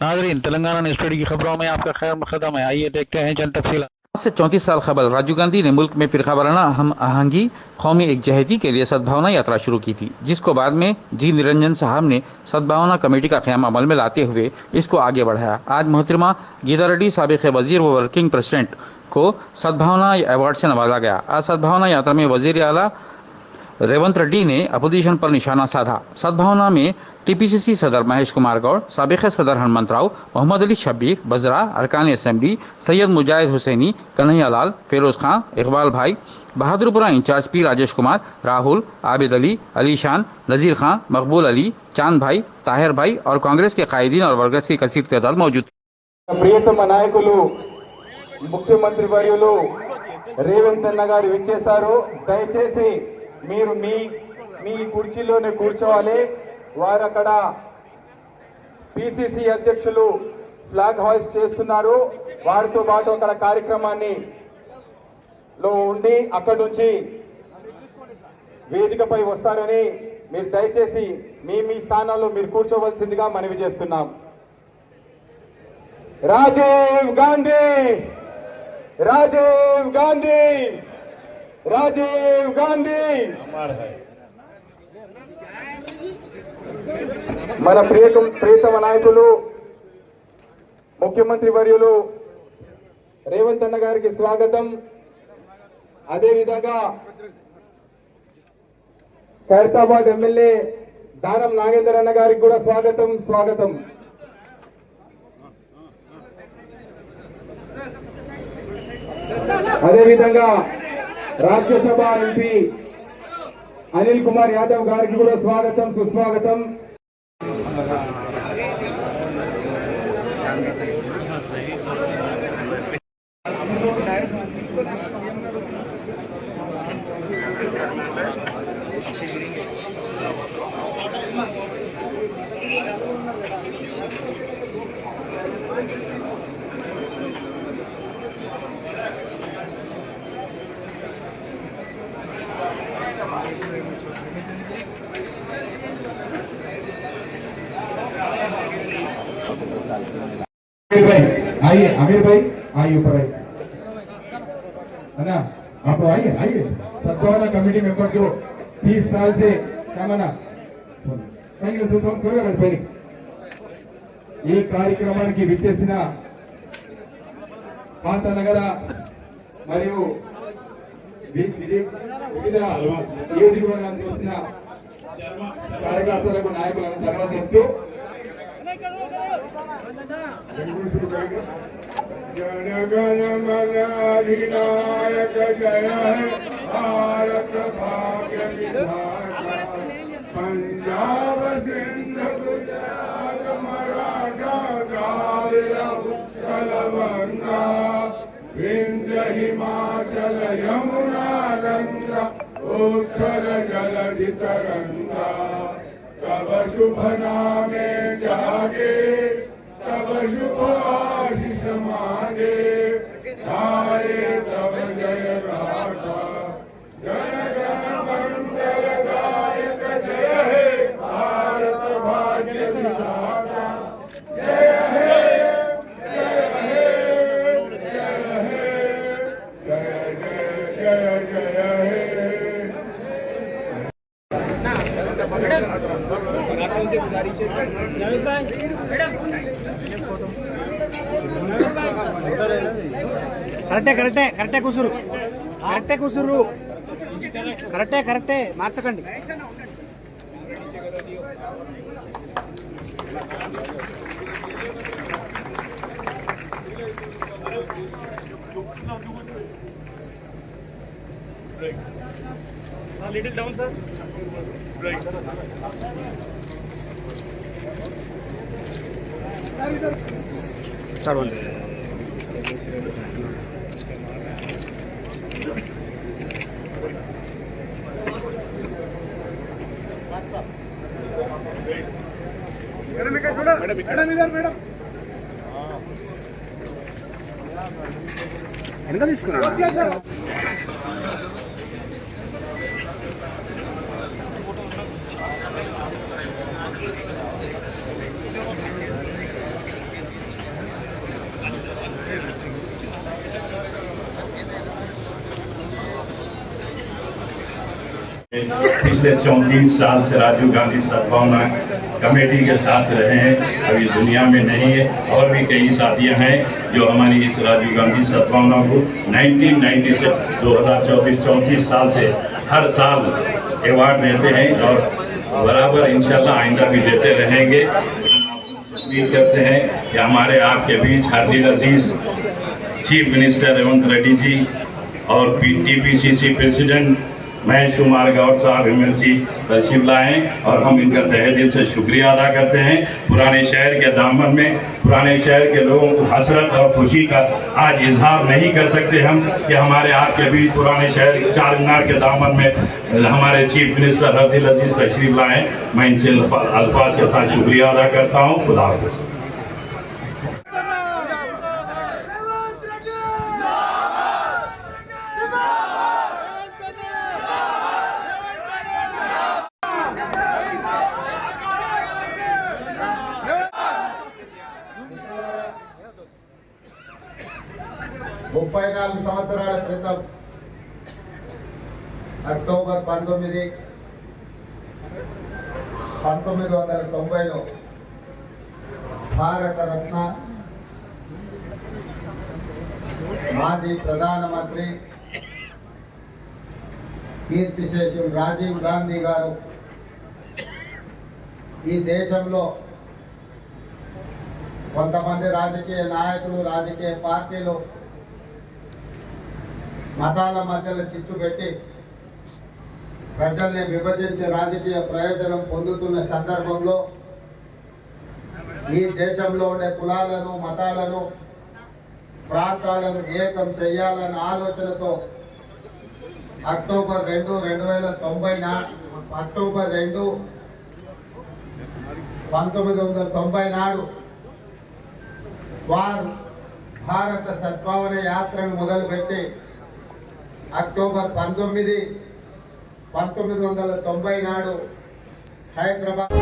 नाजरीन, तेलंगाना न्यूज़ की खबरों में आपका खैर मकदम है। आइए देखते हैं चंद तफसीलात। आज से 34 साल कबल राजीव गांधी ने मुल्क में फिरका वाराना हम आहंगी कौमी एकजहती के लिए सद्भावना यात्रा शुरू की थी, जिसको बाद में जी निरंजन साहब ने सद्भावना कमेटी का क़याम अमल में लाते हुए इसको आगे बढ़ाया। आज मोहतरमा गीता रेड्डी साबिक़ वजीर व वर्किंग प्रेसिडेंट को सद्भावना अवार्ड से नवाजा गया। आज सद्भावना यात्रा में वजीर आला रेवंत रेड्डी ने अपोजिशन पर निशाना साधा। सद्भावना में टीपीसीसी सदर महेश कुमार गौड़, साबिक़ सदर हनुमंत राव, मोहम्मद अली शब्बीर, बजरा, अरकान असेंबली, सैयद मुजाहिद हुसैनी, कन्हैया लाल, फिरोज खां, इकबाल भाई, बहादुरपुरा इंचार्ज पी राजेश कुमार, राहुल, आबिद अली, अली शान, नज़ीर खां, मकबूल अली, चांद भाई, ताहिर भाई और कांग्रेस के कायदीन और वर्कर्स की कसीर तादाद मौजूद थी। ప్రియతమ నాయకులు ముఖ్యమంత్రి వర్యులు రేవంత్ అన్న గారు విచ్చేశారు. దయచేసి మీరు మీ మీ కుర్చీలోనే కూర్చోవాలి. వారు అక్కడ పిసిసి అధ్యక్షులు ఫ్లాగ్ హాయిస్ట్ చేస్తున్నారు. వారితో పాటు అక్కడ కార్యక్రమాన్ని లో ఉండి అక్కడి నుంచి వేదికపై వస్తారని మీరు దయచేసి మీ మీ స్థానాల్లో మీరు కూర్చోవలసిందిగా మనవి చేస్తున్నాం. राजीव गांधी, राजीव गांधी, राजीव गांधी మన ప్రియతమ నాయకులు ముఖ్యమంత్రి వర్యులు రేవంత్ అన్న గారికి స్వాగతం. అదేవిధంగా ఖైరతాబాద్ ఎమ్మెల్యే దానం నాగేందర్ అన్న గారికి కూడా స్వాగతం స్వాగతం. అదేవిధంగా రాజ్యసభ ఎంపీ అనిల్ కుమార్ యాదవ్ గారికి కూడా స్వాగతం సుస్వాగతం. आइए आमिर भाई, आइए ऊपर आइए है ना, आप आइए आइए. सद्भावना कमेटी मेंबर जो 30 साल से क्या माना ఈ కార్యక్రమానికి విచ్చేసిన పాత నగర మరియు వివిధ నియోజకవర్గాలకు వచ్చిన కార్యకర్తలకు నాయకులను తర్వాత చెప్తూ जनगण मन अधिनायक जय है भारत भाग्य विधाता. पंजाब सिंध गुजरात मराठा द्राविड़ उत्कल गंगा विंध्य हिमाचल यमुना गंगा उत्कल जलधि तरंगा. तब शुभ नामे जागे तब शुभ आशीष मांगे गाए तब जय गाथा. जन गण मंगल गायक जय हे भारत भाग्य विधाता. जय हे जय हे जय हे जय जय जय जय हे. కరెక్టే కూసురు కరెక్టే మార్చకండి. Little down sir. మేడం వెనక తీసుకున్నా. पिछले 34 साल से राजीव गांधी सद्भावना कमेटी के साथ रहे हैं, अभी दुनिया में नहीं है। और भी कई साथियां हैं जो हमारी इस राजीव गांधी सद्भावना को 1990 से 2024 साल से हर साल अवार्ड देते हैं और बराबर इंशाल्लाह आइंदा भी देते रहेंगे। उम्मीद करते हैं कि हमारे आपके बीच हरदिल अजीज चीफ मिनिस्टर रेवंत रेड्डी जी और टीपीसीसी प्रेसिडेंट महेश कुमार गौड़ साहब एमएलसी तशरीफ लाएँ और हम इनका तहे दिल से शुक्रिया अदा करते हैं। पुराने शहर के दामन में पुराने शहर के लोगों को हसरत और खुशी का आज इजहार नहीं कर सकते हम कि हमारे आपके बीच पुराने शहर चार मीनार के दामन में हमारे चीफ मिनिस्टर हरदिल अजीज तशरीफ लाएँ। मैं इनसे अल्फाज के साथ शुक्रिया अदा करता हूँ। खुदा हाफिज़। ముప్పై 4 సంవత్సరాల క్రితం అక్టోబర్ 1990లో భారత రత్న మాజీ ప్రధానమంత్రి కీర్తిశేషులు రాజీవ్ గాంధీ గారు ఈ దేశంలో కొంతమంది రాజకీయ నాయకులు రాజకీయ పార్టీలు మతాల మధ్యలో చిచ్చు పెట్టి ప్రజల్ని విభజించే రాజకీయ ప్రయోజనం పొందుతున్న సందర్భంలో ఈ దేశంలో ఉండే కులాలను మతాలను ప్రాంతాలను ఏకం చేయాలన్న ఆలోచనతో అక్టోబర్ 2, 1990 నాడు వారు భారత సద్భావన యాత్రను మొదలుపెట్టి అక్టోబర్ 1990 నాడు హైదరాబాద్